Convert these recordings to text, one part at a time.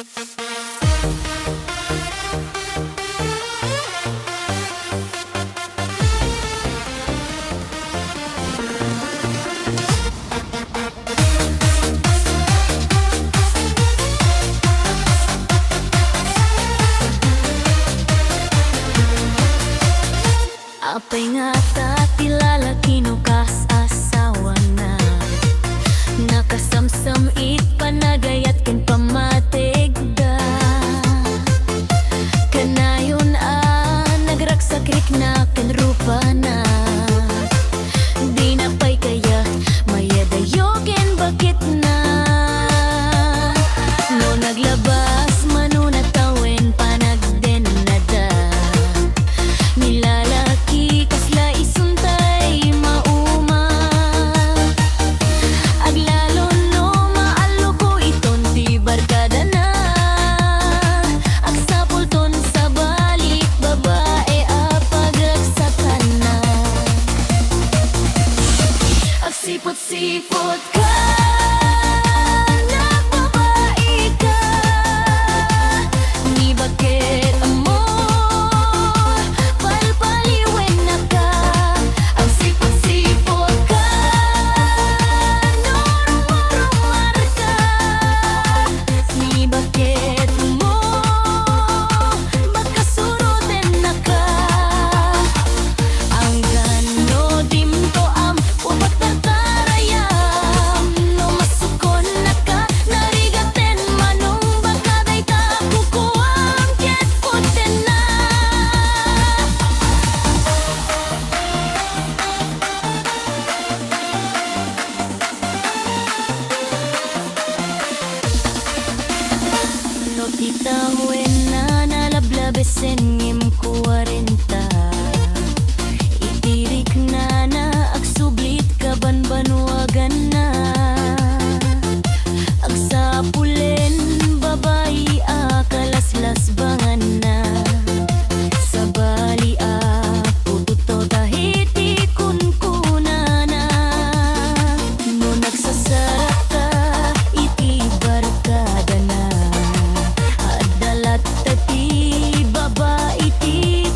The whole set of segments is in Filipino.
Apay nga ta tilala kinukas asawa na nakasamsam it panagayat ken pamategda kanayon nagragsakrik na ken rupa na di na pay kaya mayadayogen bakit na no naglabas manuna tawen panagden nada nilalaki kasla isuntay mauma aglalo no maalo ko iton ti barkada na agsapulton sa balik babae apagagsakan na agsipot-sipot ka nagbabae ka ni bakit mo palpaliwen na ka agsipot-sipot ka norumar ka ni bakit mo magkasuroten na ka ang gano dimto am upat tatarayam no masukon na ka narigaten manong bakaday ta kukuam ket puten na no titawen na nalablabesen ngim 40 itirik na agsublit kaban banuagan na agsapulen babayi kalaslas bangan na sa bali pututo tahiti kunkunana no nagsasarap ka iti barkada na adalat ti babae ti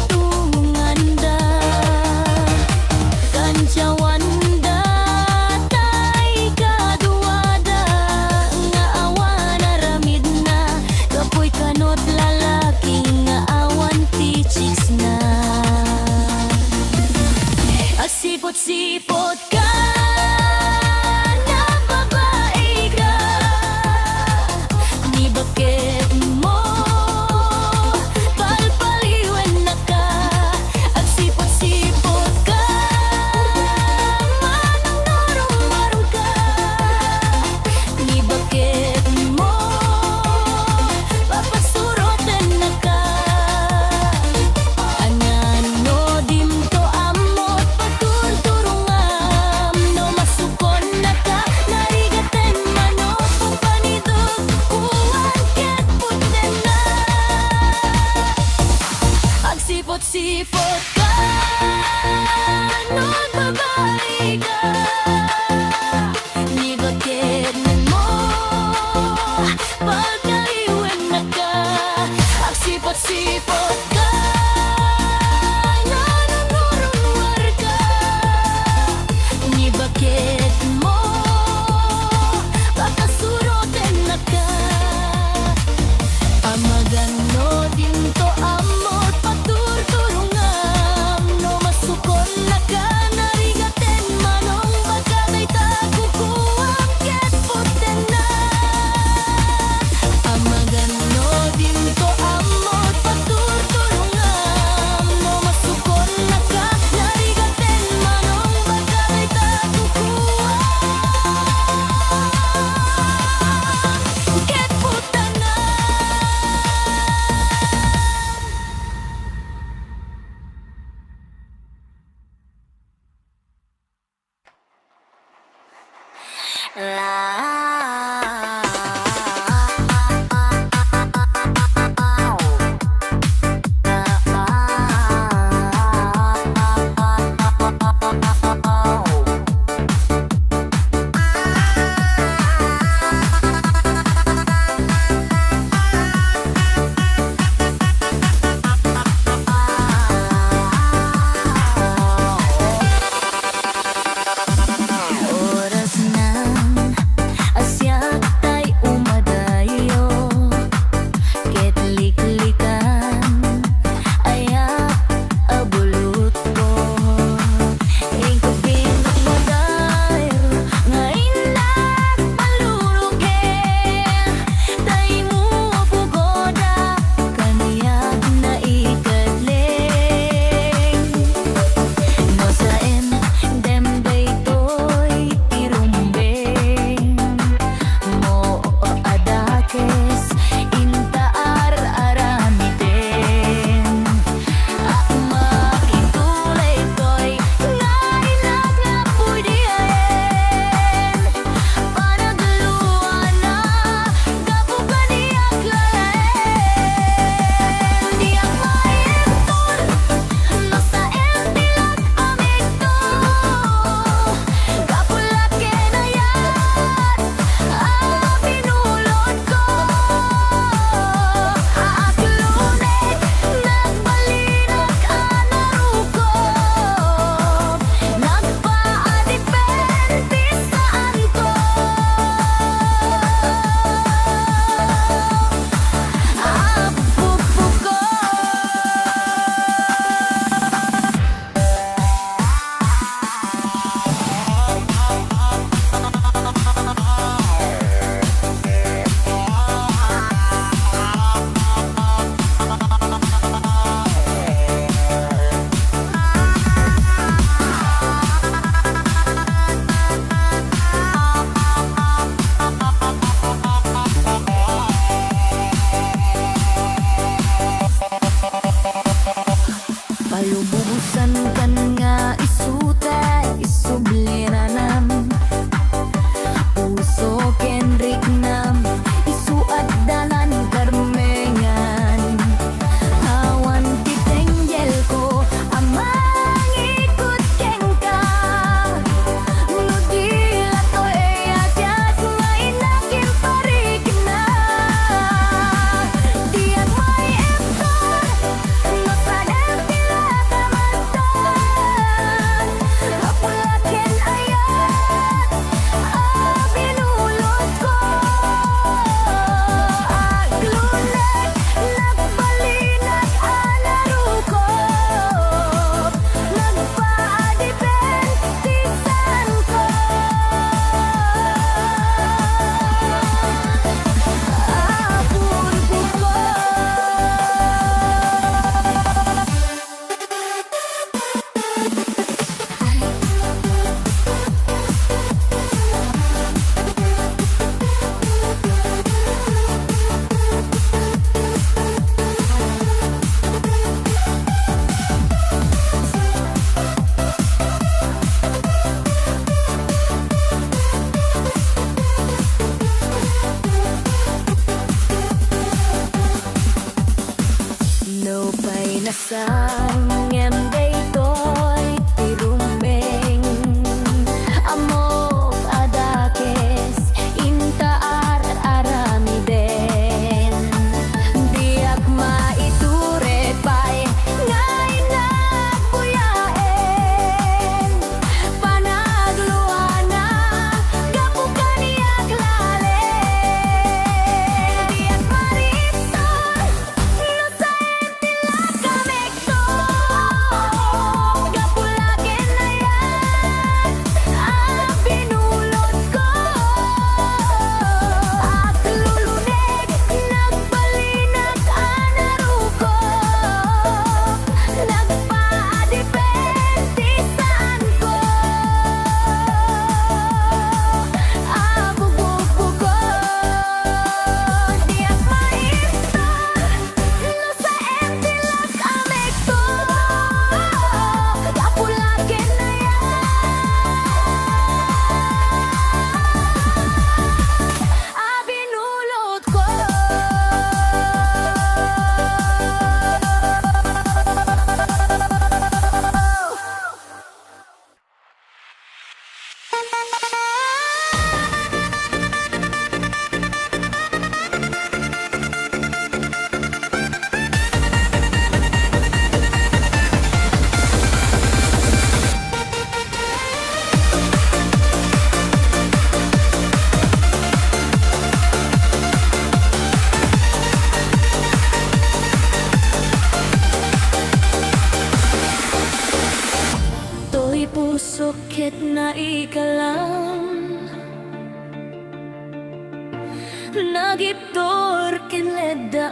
nagiptor kinledaan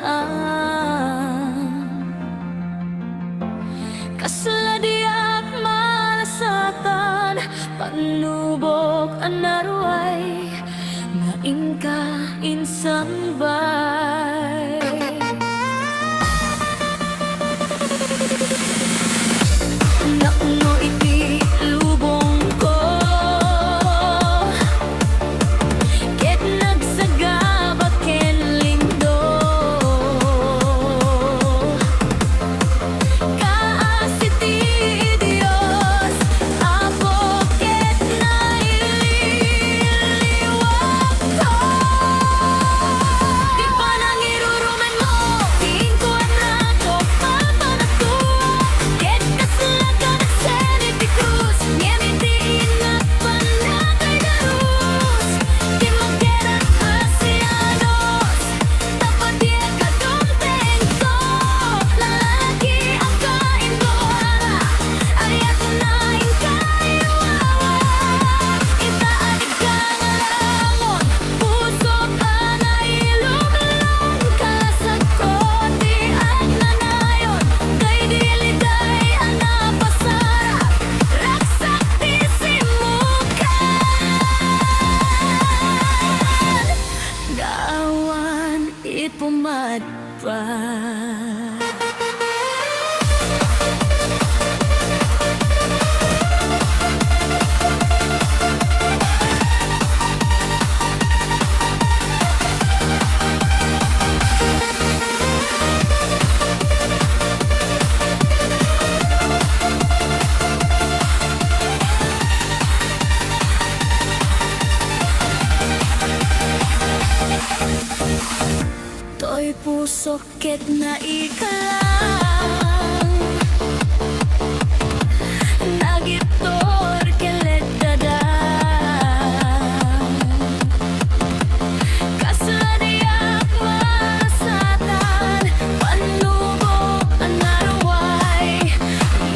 kasladiak malasatan panubok anaruay nga ingka insan bay. Naungo iti lubong ko ket nagsagaba ken lindo kaasiti Dios apo ket naililiwat ko. Di pa nangiruruman mo tingkuan na ko papanato ket kaslaga nagseniti krus ngemitiin at panakay darus di magkerat asyanos tapat di kadunteng ko lalaki ang kain ko ayat na ingkayawawa itaanig ka nga lamon puso ka na ilumilong kalasag ko di at nanayon kay diliday ang napasarap raksak di simukan gawan ipumadpad. To'y puso ket na ikalang nagiptor keledadaan kasladiak malasatan panubok anaruay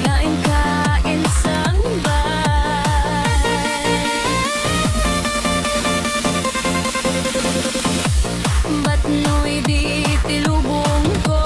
nga ingka insan bay. Ba't no'y di tilubong ko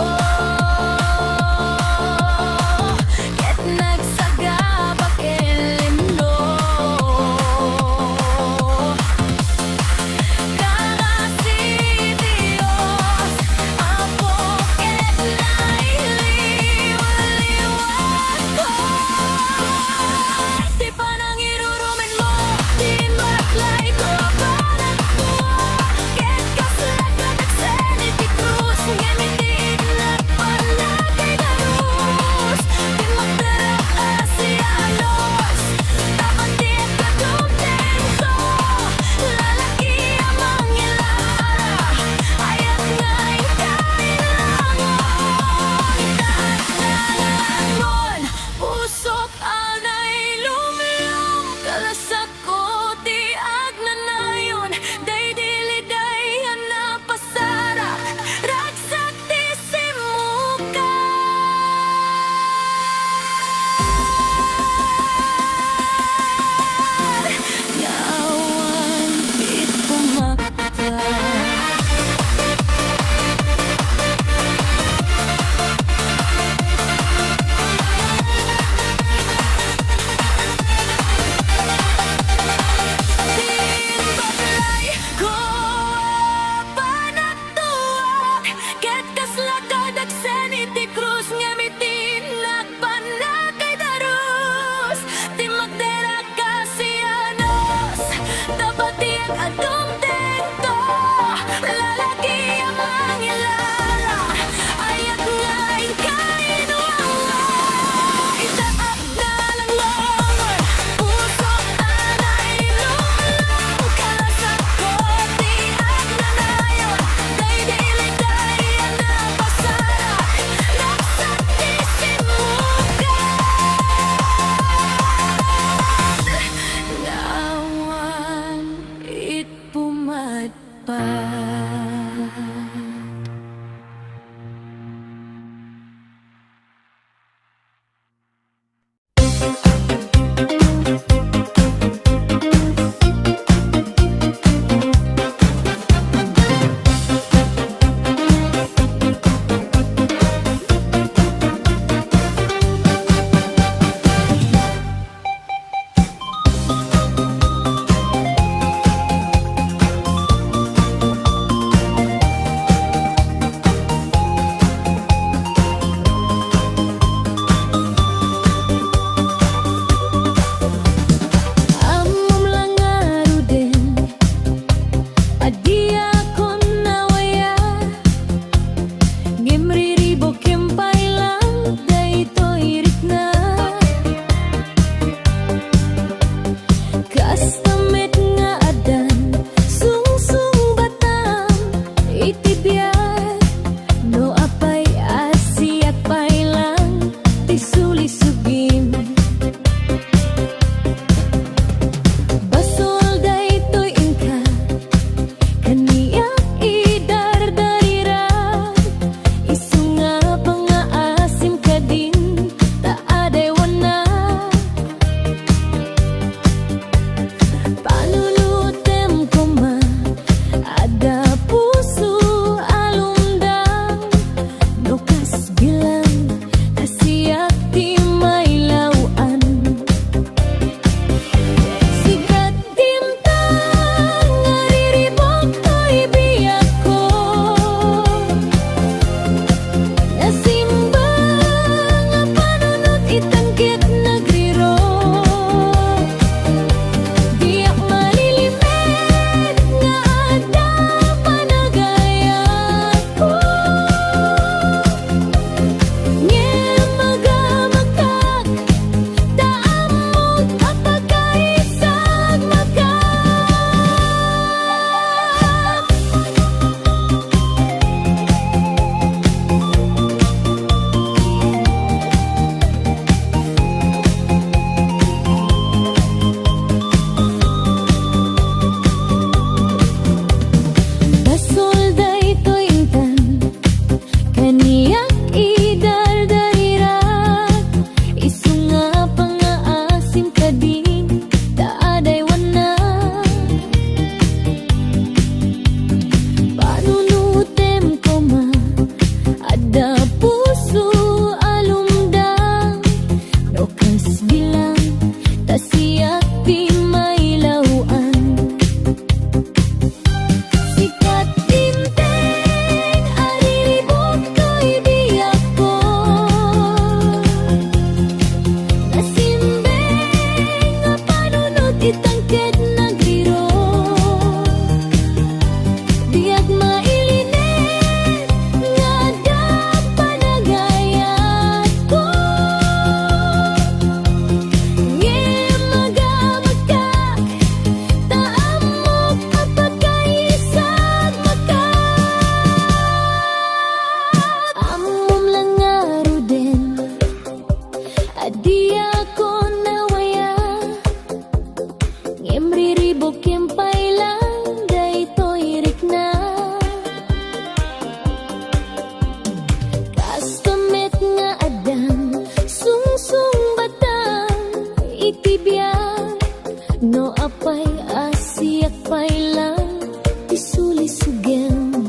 tinapay lang isulisugan.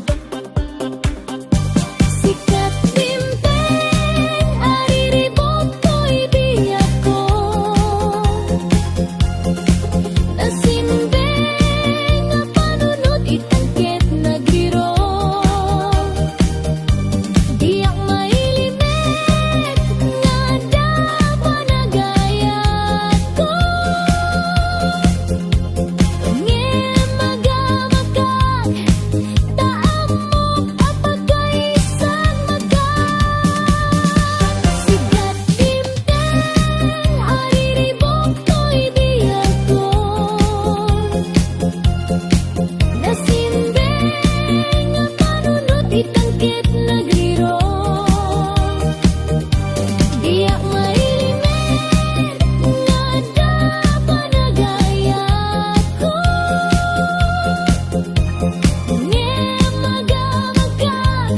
Sikat timpeng ariribot ko'y biyak ko. Nasimbeng nga panunod itangket nagriro. Diyak mailimet nga dapa nagayat ko. Ngem magamakak taamok apagkaisang magak. Sigat timpeng ariribok ko'y biyak ko. Nasimbeng nga panunod itangket nagriro. Diyak mailimet nga dapa nagayat ko. Ngem magamakak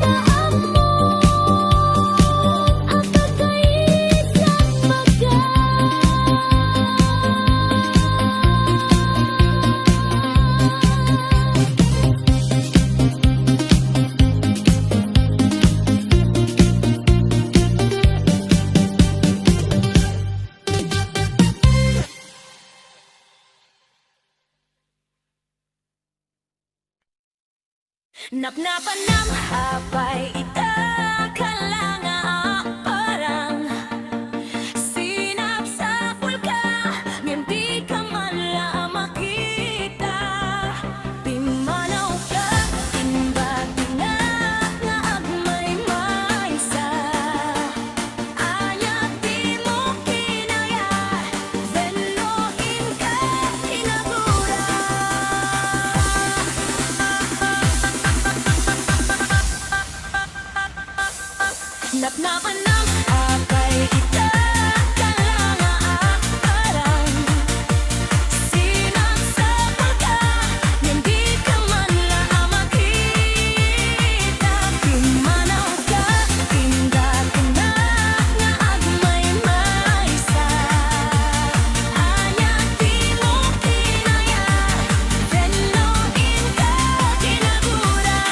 taamok apagkaisang Napnapanam apay ita kalanga parang sinap sa pulka ngem di ka man la makita. Pimanaw ka timba-tinga nga agmay maysa. Anya di mo kinaya veloin ka inagura. Napnapanam apay ita kalanga parang sinap sa pulka ngem di ka man la makita. Pimanaw ka tinda-tinda nga agmay maysa. Anya di mo kinaya veloin ka kinagura.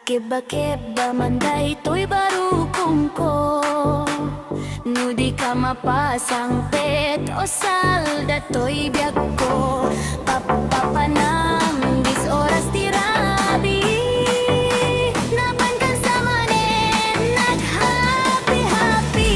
Keba-keba manday to'y barukong ko. Nudi ka mapasang pet o salda to'y biyag ko. Papapanam dis oras tirabi. Nabankan sa manen nag-happy-happy.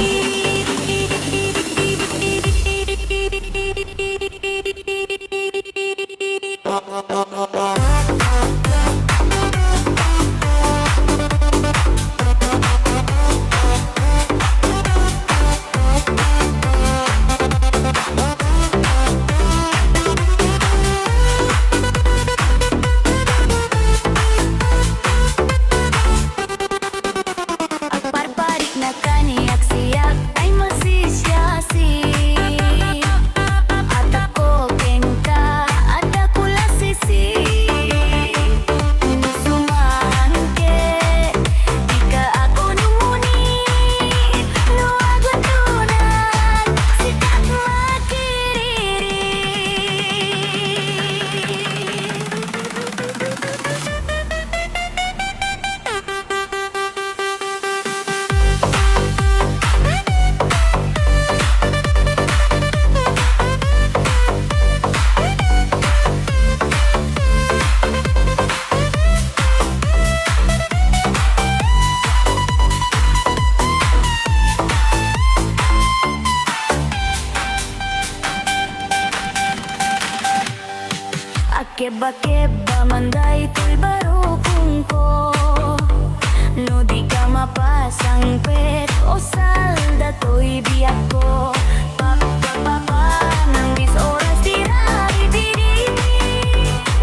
Keba-keba manday to'y barukong ko. No di ka mapasang pet o salda to'y biyak ko. Nang dis oras tirabi-bidi.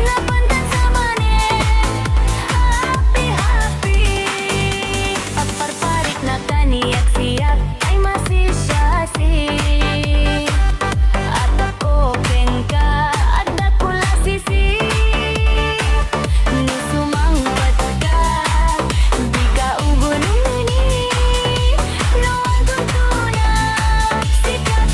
Napantan sa manen happy-happy. Pagparparik na kaniyak siyak ay masisyasi. At ako bengka at dakula sisi. Sikat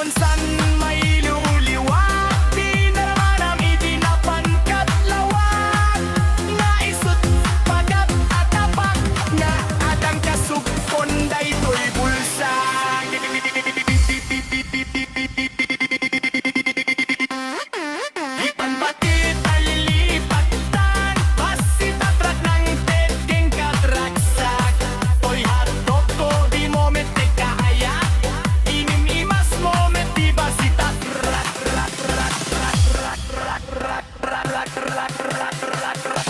Imonsan may luliwat, di na naman ang itinapan katlawat. Nga isut pagat at tapak, nga adang kasugpon daytoy bulsa. Ipanbatit alilipatan, pasitatrak ng teteng katraksak. Toy hotdog ko di mo mete kaya, inimimas mo meti basitat. Rak rak rak rak rak rak rak rak rak rak rak rak rak.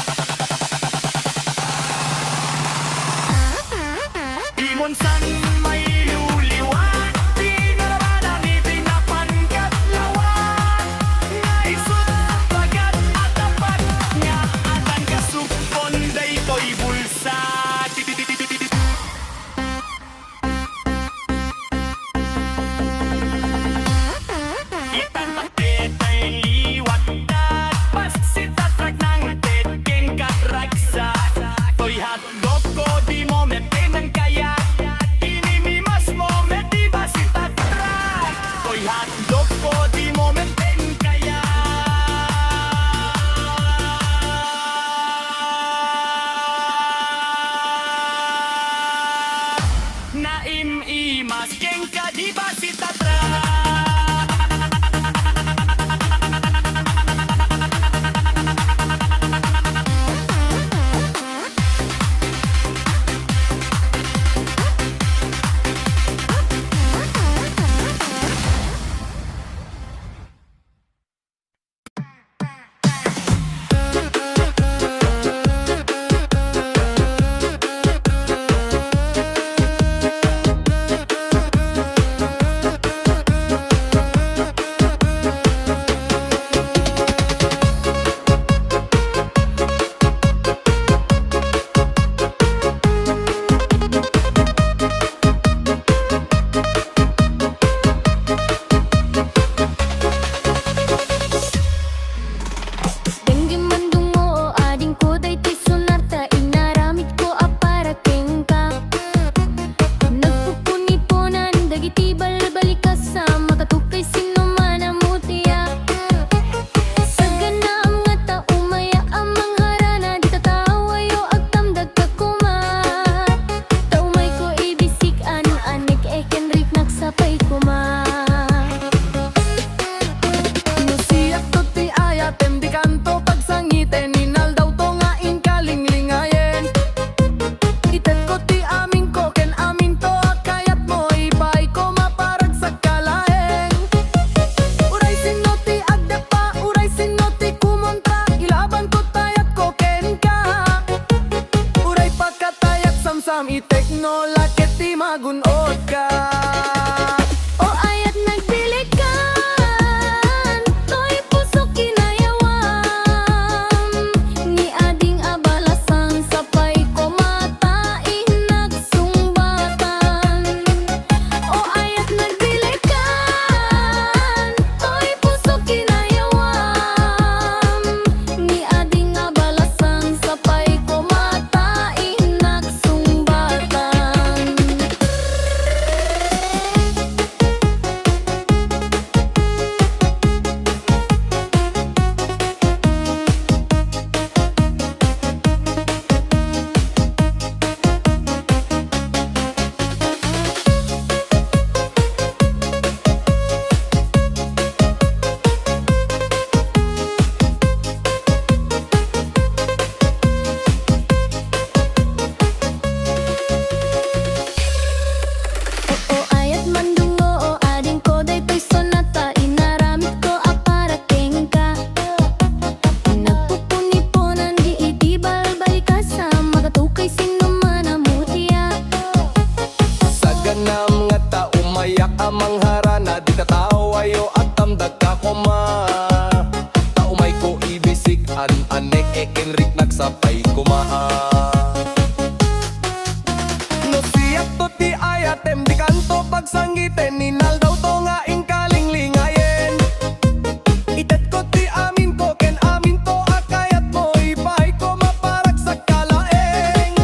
Imonsan may luliwat, di na naman ang itinapan katlawat. Nga isut pagat at tapat, nga atang kasupon daytoy bulsa. Ipanbatit ay liwat dat, pasitatrak ng teteng katraksak. Toy hotdog ko di mo mete ng kaya, inimimas mo meti basitatrak. Toy hotdog ko di mo mete ng kaya. Naim-imas keng ka di basitatrak. Denggi mandungo o ading ko daytoy sunarta, inaramid ko para kengka. Nagpupuni-punan dagiti balbalikas sa makatukay sino man ang mutiya. Sa ganaam nga tao maya ang mangharana, di tatawayo agtamdag ka kuma. Taumay ko ibisik anik Kenrik nagsapay kuma. Nusiyak to ti ayatem di kanto pagsangiten, ninal daw to nga inkalinglingayen. Itet ko ti amin ko ken amin to akayat mo, ibay ko maparag sa kalaeng. Uray sino ti agdapa, uray sino ti kumontra, ilaban ko tayat ko ken ka. Uray pagkatayat samsam itekno laket ti magunod ka. O ayat nagbilikan, to'y puso kinayawam. Ni ading abalasan, sapay ko matain nagsumbatan. O ayat nagbilikan, to'y puso kinayawam. Ni ading abalasan, sapay ko matain nagsumbatan. O ayat mandungo o ading ko daytoy sonata, inaramid ko para kengka. Nagpupuni-punan di iti balbalikas sa makatukay sino man ang mutiya. Sa ganam nga tao mayak amang harana, di tatawayo at tamdag ka kuma. Tao may ko ibisik anek Kenrik nagsapay kumaa. No siyak to ti ayatem di kanto pagsangiten, ninal daw to nga inkalinglingayen. Itet ko ti amin ko ken amin to akayat mo, ibay ko maparag sa kalaeng.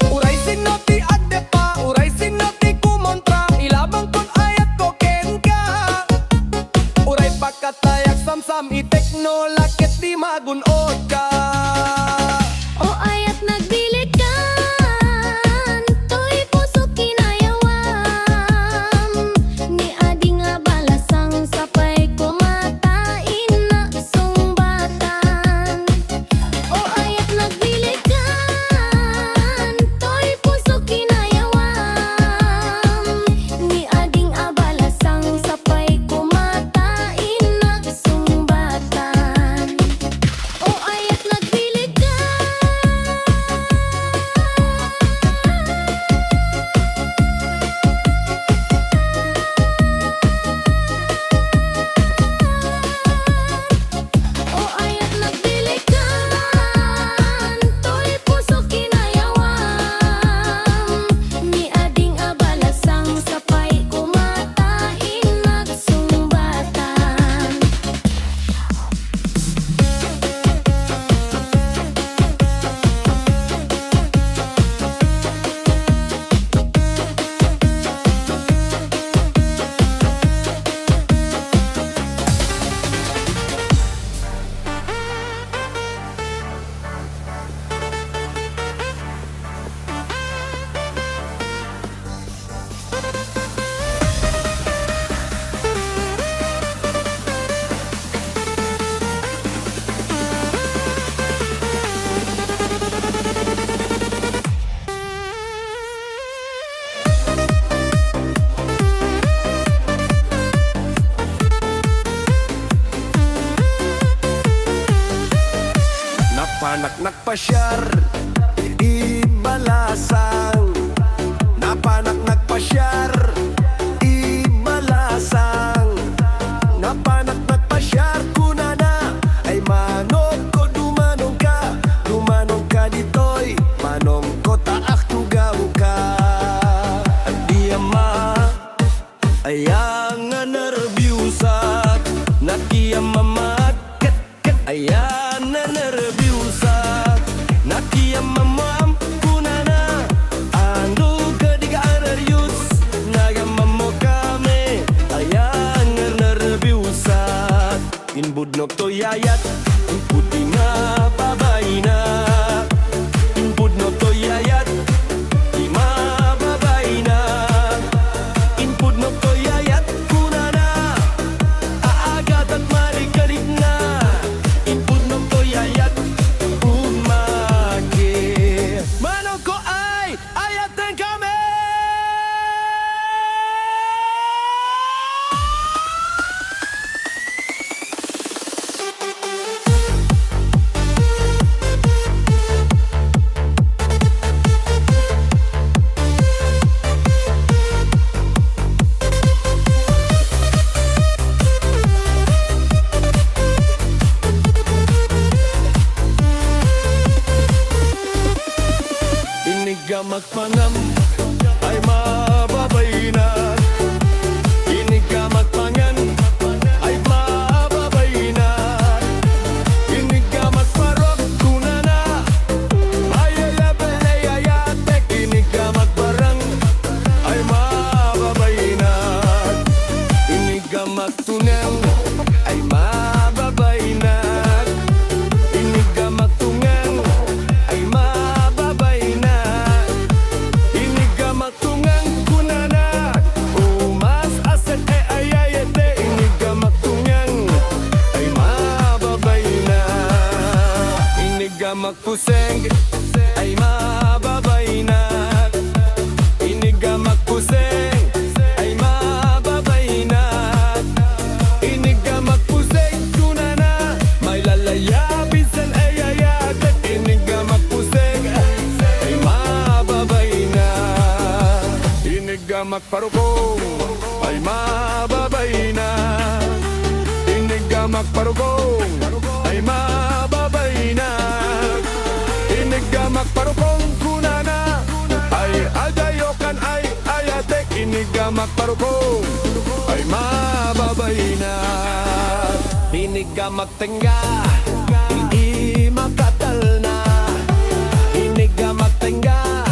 Uray sino ti agdepa, uray sino ti kumontra, ilabang kon ayat ko ken ka. Napanak nagpasyar, ibalasang. Napanak nagpasyar, ibalasang. Napanak nagpasyar, kunana ay manong ko dumanong ka ditoy, manong ko taak tugaw ka. At di ama ayang nga nervyusat, nakiyamamat ayan na nervyusat, nakiyamamam kunana ando kadiga araryus, nagamamo kami ayan nga nervyusat. Inbudnok to yayat, puti nga babay na. Inbudnok to yayat, di mababay na. Inpudnok to yayat, kunana aagat at marikalig na. Inpudnok to yayat, umagi. Manong ko ay ayatin kami. Inigamak pangam ay mababay na. Inigamak pangan ay mababay na. Inigamak parok kunana ay ayayatek. Inigamak parang ay mababay na. Inigamak tunang ay mababay na. Inigamak tungang ay mababay na. Inigamak tungang kunana umas aset ayayete. Inigamak tungang ay mababay na. Inigamak puseng ay mababay na. Inigamak puseng ay mababay na. Inigamak puseng kunana may lalayabisan ayayatek. Inigamak puseng ay mababay na. Inigamak parukong ay mababay na. Inigamak parukong ay mababay na. Inigamak parukong kunana ay adayokan ay ayatek. Inigamak parukong ay mababay na. Inigamak tengga hindi makatal na. Inigamak tengga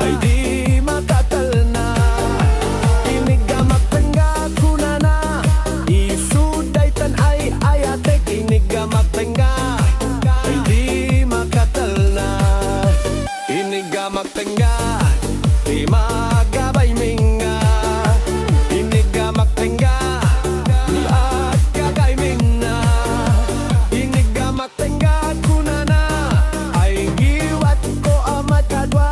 ay di makatal na. Inigamak tengga kunana isuday tan ay ayatek. Inigamak tengga ay di makatal na. Inigamak tengga di magabay minga. Inigamak tengga di agagay minna. Inigamak tengga kunana ay giwat ko amat kadwa.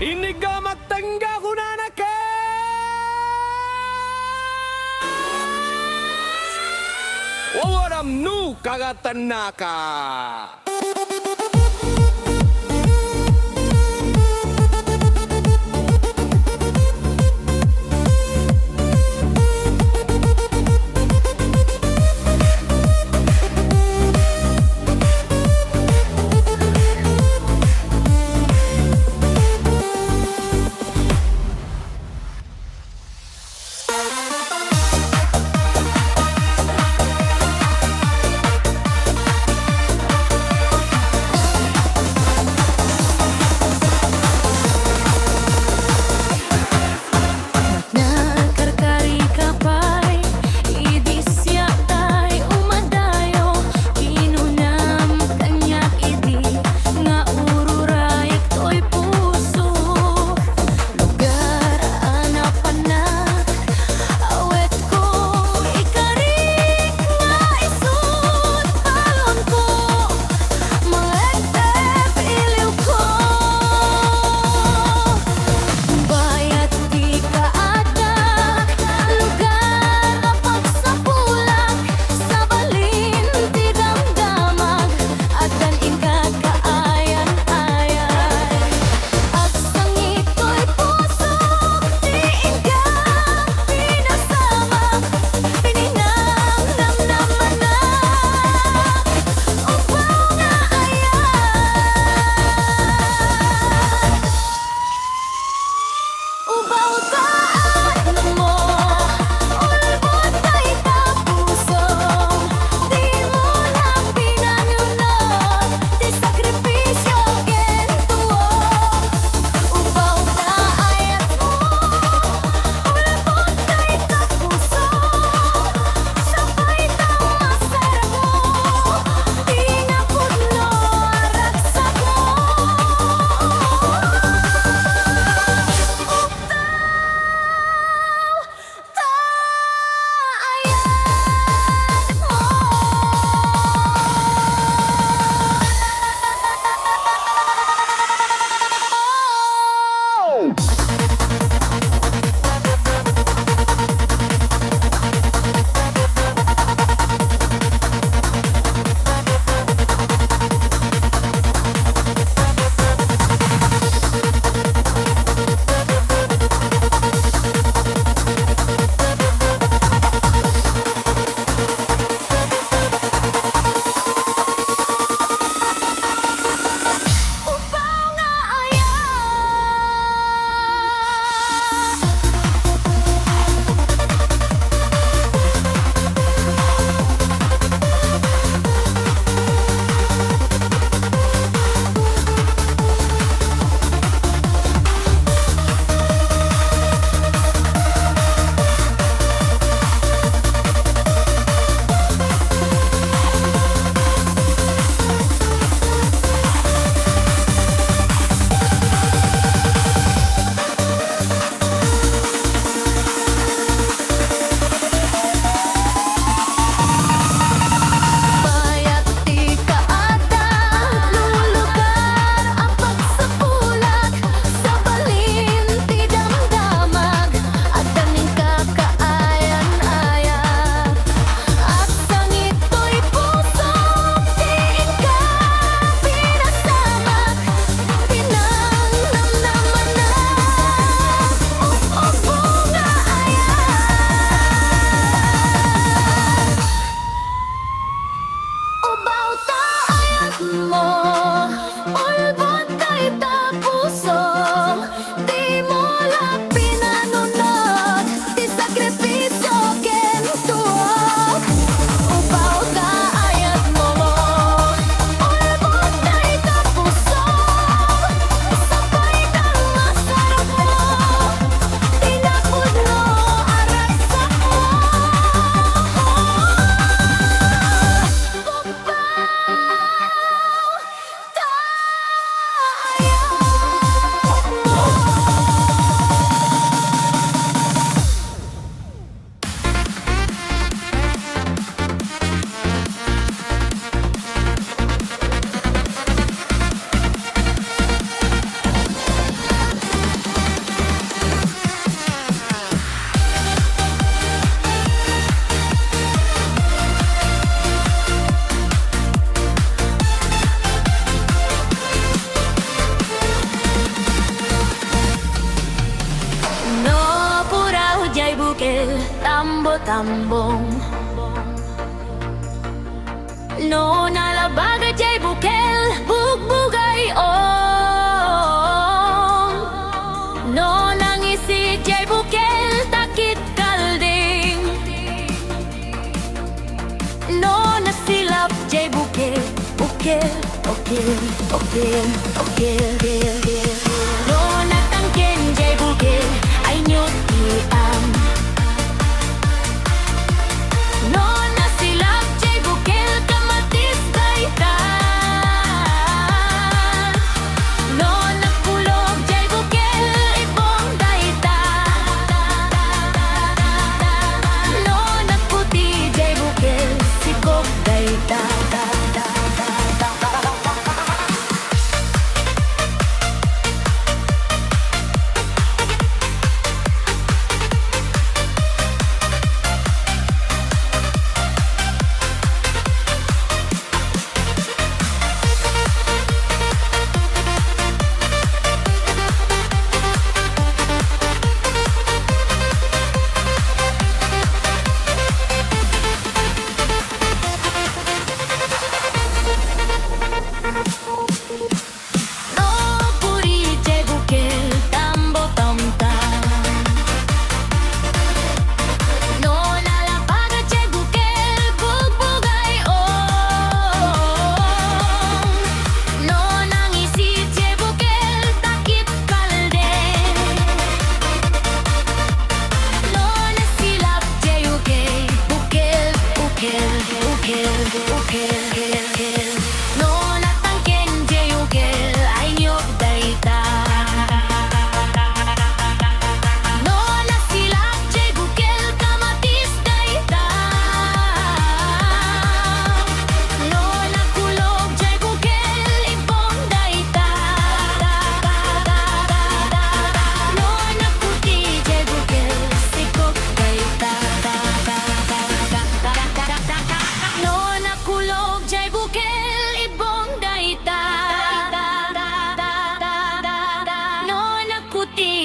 Inigamak tengga kunana ke wawaram nu kagatan naka. Upaw nga aya. Bayat ti kaada, lulugar ang pagsapulag sa balin ti damdamag at kaning kakaayan-ayan at sangit to'y puso di ka pinasamak pinangnamnaman na upo nga Ubaw ta ayat mo, ulbot kay tapusong di mo lang pinanunod, di sakripisyo ken tuwag. Ubaw ta ayat mo, ulbot kay tapusong sabay kang masarap mo, tinapod mo arasak mo. No purau jay bukel tambo-tambong No nalabaga jay bukel bugbugay on No nangisi jay bukel takit kalding No nasilap jay bukel bukel bukel bukel bukel No natangken jay bukel ay nyutiam No nasilap jay bukel kamatis kaitan No nakulog jay bukel ibong daitan No naputi jay bukel sikog daitan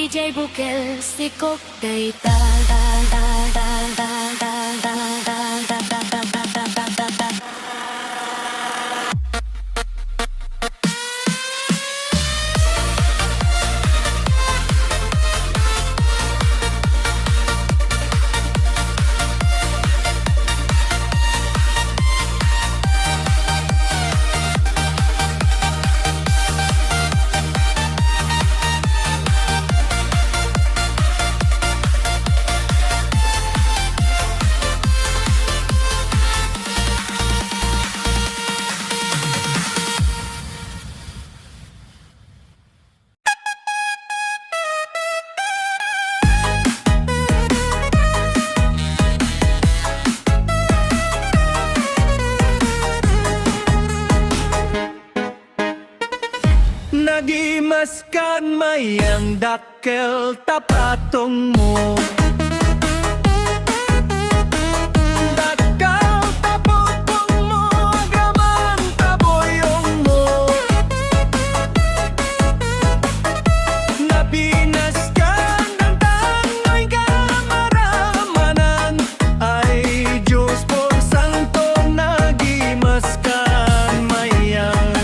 DJ Bukel Sikok Data. Nagimaskan mayang dakkel tapatong mo. Dakkel tapatong mo, agaman taboyong mo. Napinaskan ng tangoy kamaramanan, ay Diyos por santo nagimaskan mayang.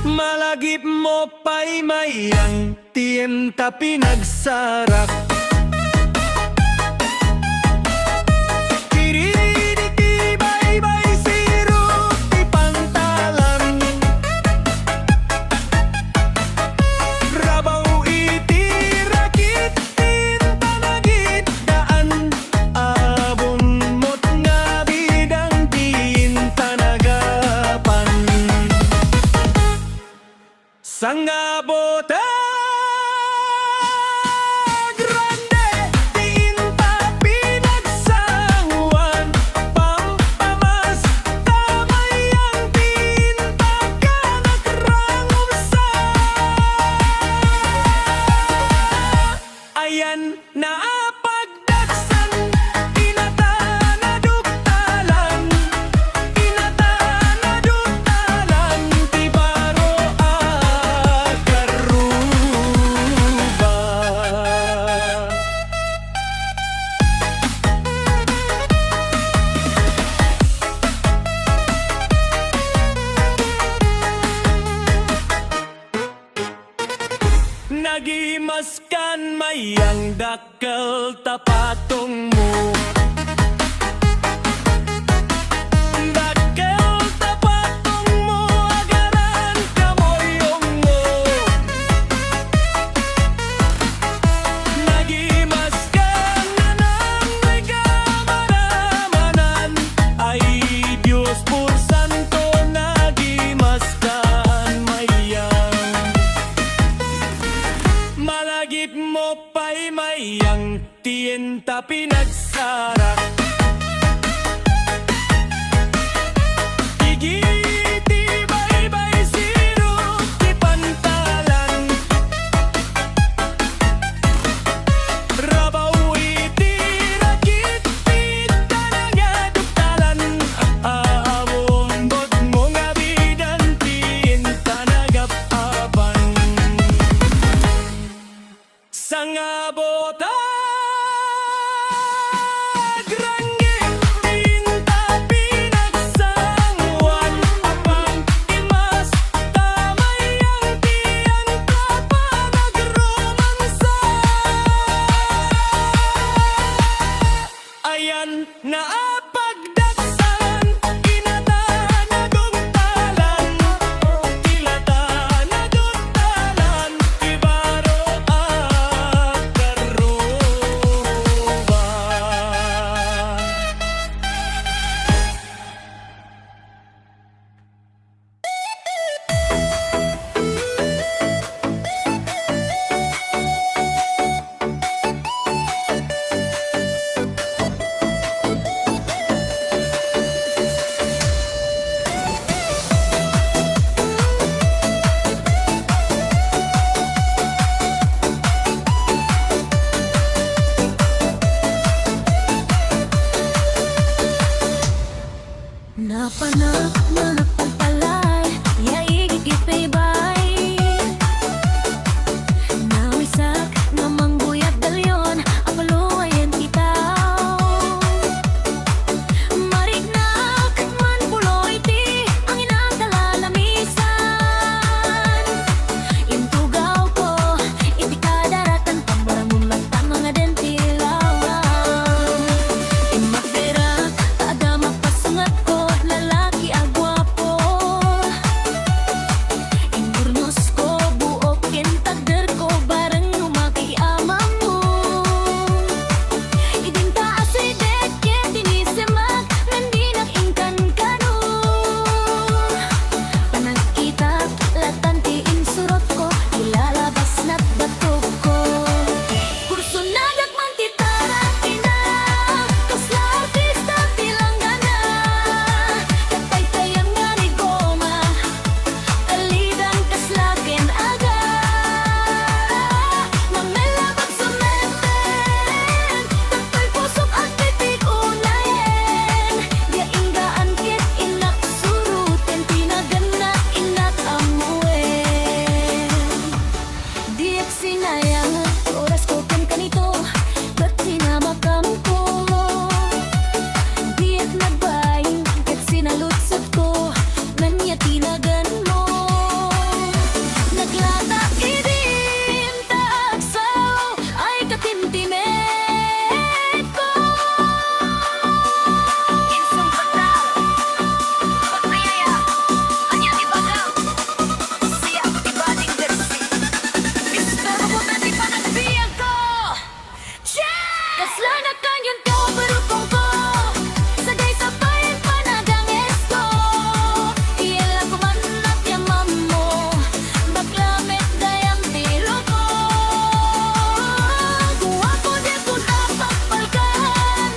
Malagip mo pa'y mayang tiem ta pinagsarak. Kiririki baybay sirut ti pantalan. Rabaw iti rakit tintanagit daan. Abon mo't nga bidang tintanagapan. Sangabota grande tinta pinagsanguan, pampamas tamayang tinta ka nagrangumsa. Ayan na pagdaksan, inata na duktalan. Inata na duktalan, ti baro akaruba. Nagimaskan mayang dakkel tapatong mo. Dakkel tapatong mo, agaran kamoyong mo. Nagimaskan na nang may kamaramanan, ay Diyos por santo nagimaskan mayang. Malagip mo pa'y mayang tienta pinagsarak. Igiti baybay sirut ti pantalan. Rabaw iti rakit tintanagduktalan. Aawon bot mo nga bidan tintanagapapan. Sangabota grande tinta pinagsanguan, apang imas tamayang tiyang tapa nagromansa. Ayan na pagdaksan, inata na duktalan. Ilata na duktalan, ibaro akaruba. sinayang oras ko kan kanito, ba't sinamakam ko? Diyak nagbaing, kat sinalutsot ko, nanya tinagan mo. Naglata idim, taksaw, ay katimtimet ko. Insong pagtaw, pagmayaya, anya di bagaw, siya di baling dersi. Mister mo pati pa nagbiyag ko. Kaslanakan yun ka, barukong ko. Sagay sa pain panaganges ko. Iyala ko man at yaman mo. Baklamit dayang tiro ko. Kuha ko di ko napapalkan.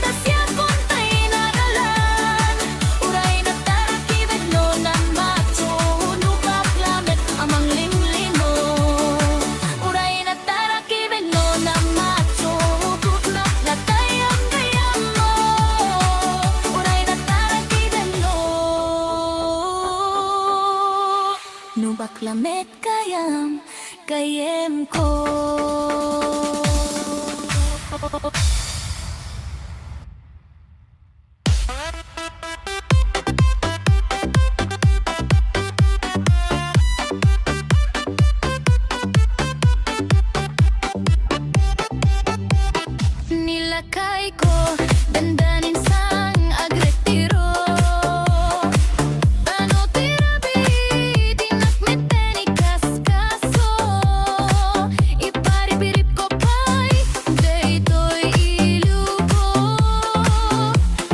Tas yakon ta'y nagalan. Uray na tarakibig no nan macho. No baklamit amang limlimo. Uray na tarakibig no nan macho. Tutlok na tayang kayam mo. Uray na tarakibig no. No baklamit kayam ko. Nilakay ko, dandanin sang agretiro. Tano tirabi, dinakmeten ikaskaso. Iparipirip ko pa'y, daytoy ilugo.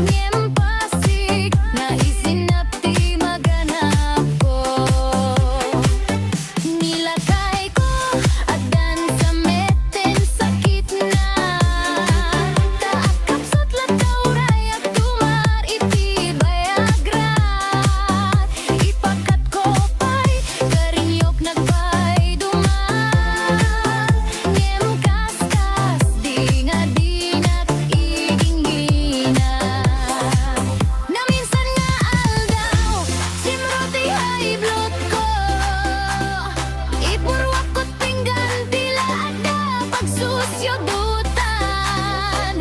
Ngempasik, na isinap ti maganap ko. Nilakay ko, adan sa meten sakit na. Taakapsot lataw rayak tumar iti bayagra. Ipakat ko pa'y, karinyok nagpay duman. Ngem kaskas, di nga dinak igingina. Na minsan nga aldaw, simroti high blood ko. Ipurwak ko't pinggan tila ada pagsusyo dutan.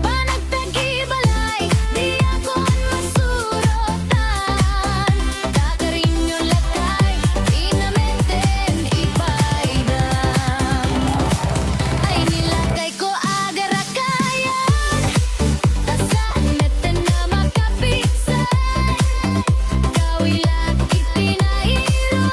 Panagtagibalay, di akon masurotan. Kakarinyo lakay, pinameten ipaidam. Ay nilakay ko agarakayan, tasaan meten na makapitsan. Kawilat itinairo.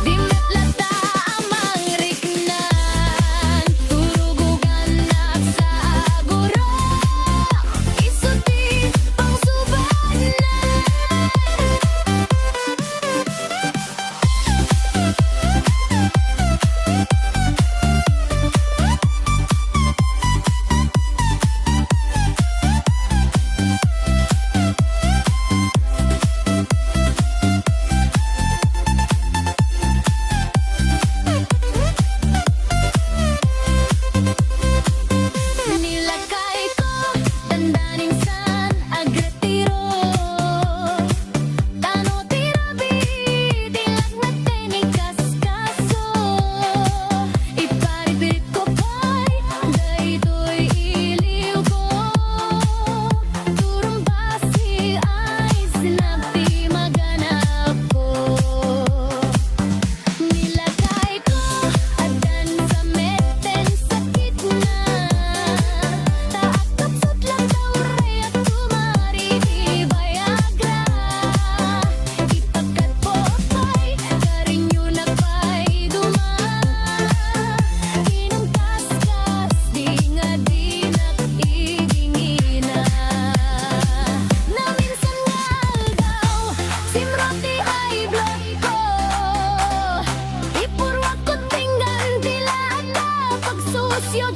Di metlata amang riknan, turugugan nagsaguro. Isuti pang subanan. Nilakay ko, dandanin san agretiro. Tano tirabi, dilakmeten ikaskaso. Iparipirip ko pa'y, daytoy iliw ko. Turumbasi ay sinapti maganap ko. Nilakay ko, adan sa meten sakit na. Taakapsot lang daw rayak tumari di bayagra. Ipakat ko pa'y, karinyo nagpay duman. Inong kaskas, di nga dinak igingina. Na minsan nga aldaw, simroti high blood ko. Ipurwak ko't pinggan tila ada pagsusyo